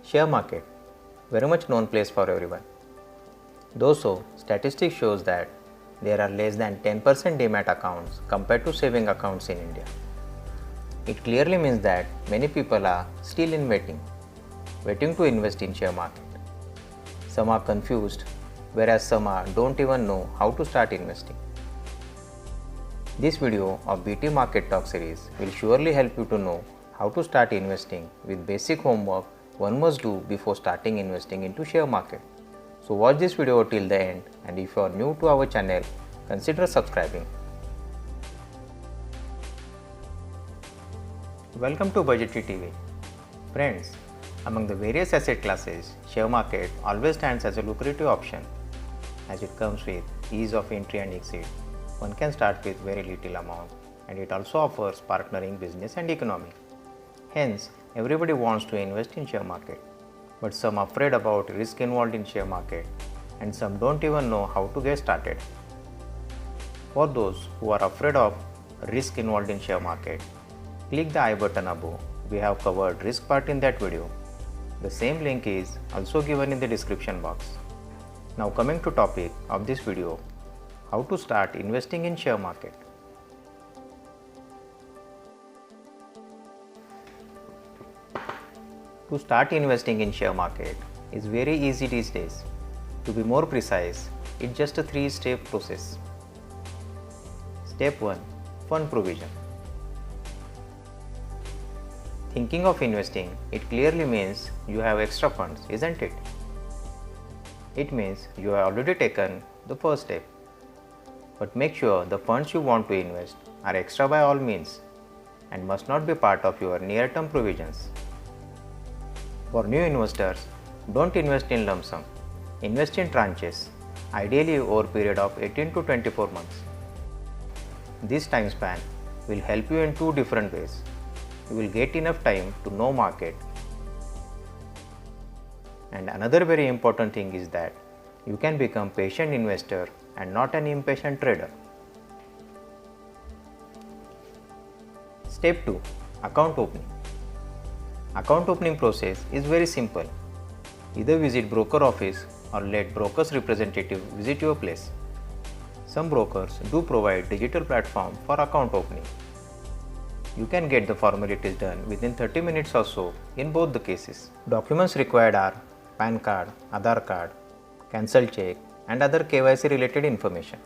Share market, very much known place for everyone. Though so, statistics shows that there are less than 10% demat accounts compared to saving accounts in India. It clearly means that many people are still in waiting to invest in share market. Some are confused, whereas some don't even know how to start investing. This video of BT Market Talk series will surely help you to know how to start investing with basic homework one must do before starting investing into share market. So watch this video till the end, and if you are new to our channel, consider subscribing. Welcome to Budgetary TV. Friends, among the various asset classes, share market always stands as a lucrative option as it comes with ease of entry and exit. One can start with very little amount, and it also offers partnering business and economy. Hence, everybody wants to invest in share market, but some are afraid about risk involved in share market, and some don't even know how to get started. For those who are afraid of risk involved in share market, click the I button above. We have covered risk part in that video. The same link is also given in the description box. Now coming to topic of this video, how to start investing in share market. To start investing in share market is very easy these days. To be more precise, it's just a 3-step process. Step 1. Fund provision. Thinking of investing, it clearly means you have extra funds, isn't it? It means you have already taken the first step. But make sure the funds you want to invest are extra by all means and must not be part of your near-term provisions. For new investors, don't invest in lump sum. Invest in tranches, ideally over a period of 18 to 24 months. This time span will help you in two different ways. You will get enough time to know market, and another very important thing is that you can become patient investor and not an impatient trader. Step 2. Account opening. Account opening process is very simple. Either visit broker office or let broker's representative visit your place. Some brokers do provide digital platform for account opening. You can get the formalities done within 30 minutes or so in both the cases. Documents required are PAN card, Aadhaar card, cancel check and other KYC related information.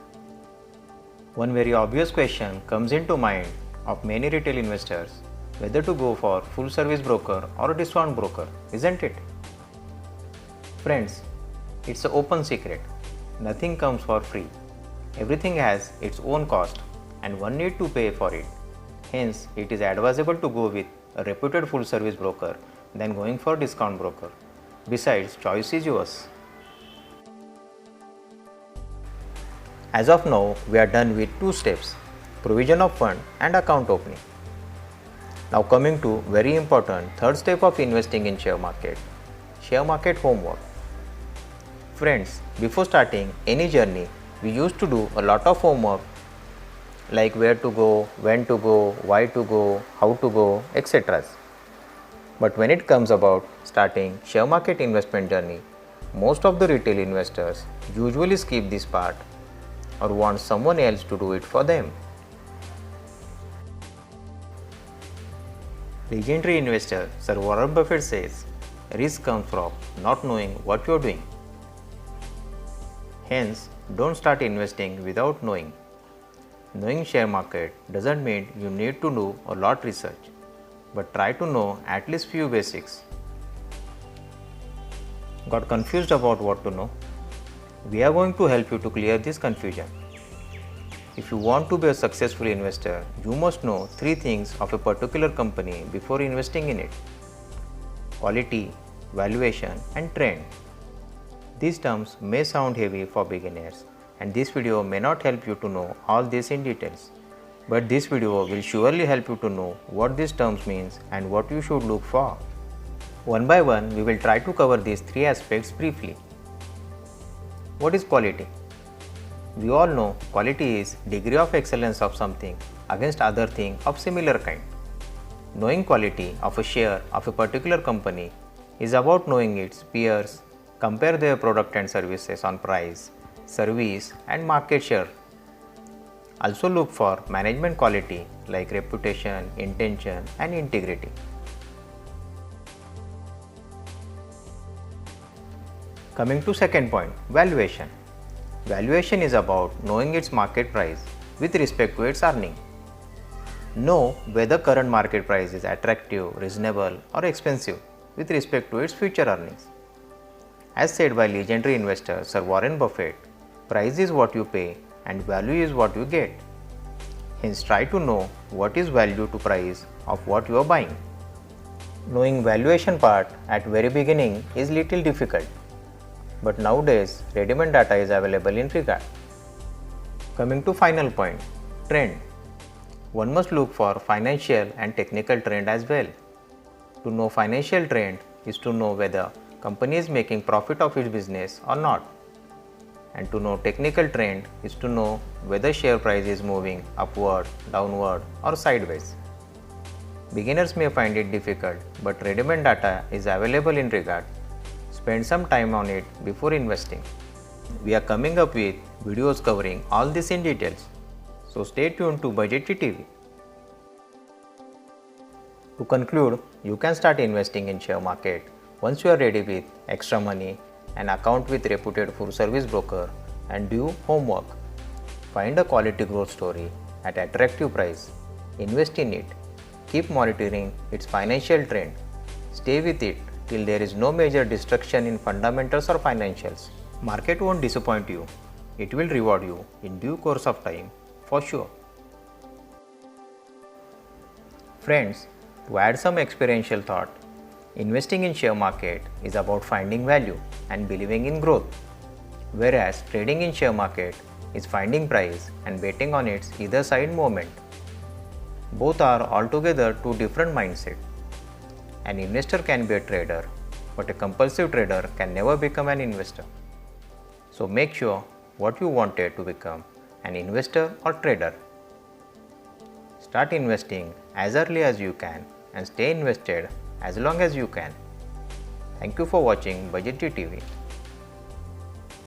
One very obvious question comes into mind of many retail investors, whether to go for full service broker or a discount broker, isn't it? Friends, it's an open secret. Nothing comes for free. Everything has its own cost and one need to pay for it. Hence, it is advisable to go with a reputed full service broker than going for discount broker. Besides, choice is yours. As of now, we are done with 2 steps, provision of fund and account opening. Now coming to very important 3rd step of investing in share market homework. Friends, before starting any journey, we used to do a lot of homework like where to go, when to go, why to go, how to go, etc. But when it comes about starting share market investment journey, most of the retail investors usually skip this part or want someone else to do it for them. Legendary investor Sir Warren Buffett says, risk comes from not knowing what you are doing. Hence, don't start investing without knowing. Knowing share market doesn't mean you need to do a lot research, but try to know at least few basics. Got confused about what to know? We are going to help you to clear this confusion. If you want to be a successful investor, you must know 3 things of a particular company before investing in it: quality, valuation and trend. These terms may sound heavy for beginners, and this video may not help you to know all this in details. But this video will surely help you to know what these terms means and what you should look for. One by one, we will try to cover these 3 aspects briefly. What is quality? We all know quality is degree of excellence of something against other thing of similar kind. Knowing quality of a share of a particular company is about knowing its peers, compare their product and services on price, service and market share. Also look for management quality like reputation, intention and integrity. Coming to second point, valuation. Valuation is about knowing its market price with respect to its earning. Know whether current market price is attractive, reasonable or expensive with respect to its future earnings. As said by legendary investor Sir Warren Buffett, price is what you pay and value is what you get. Hence try to know what is value to price of what you are buying. Knowing valuation part at very beginning is little difficult, but nowadays ready-made data is available in regard. Coming to final point, trend. One must look for financial and technical trend as well. To know financial trend is to know whether company is making profit of its business or not. And to know technical trend is to know whether share price is moving upward, downward or sideways. Beginners may find it difficult, but ready-made data is available in regard. Spend some time on it before investing. We are coming up with videos covering all this in details. So stay tuned to Budgetry TV. To conclude, you can start investing in share market once you are ready with extra money, an account with reputed full service broker and do homework. Find a quality growth story at attractive price. Invest in it. Keep monitoring its financial trend. Stay with it till there is no major destruction in fundamentals or financials. Market won't disappoint you. It will reward you in due course of time for sure. Friends, to add some experiential thought, investing in share market is about finding value and believing in growth, whereas trading in share market is finding price and betting on its either side movement. Both are altogether two different mindsets. An investor can be a trader, but a compulsive trader can never become an investor. So make sure what you wanted to become, an investor or trader. Start investing as early as you can and stay invested as long as you can. Thank you for watching Budgetry TV.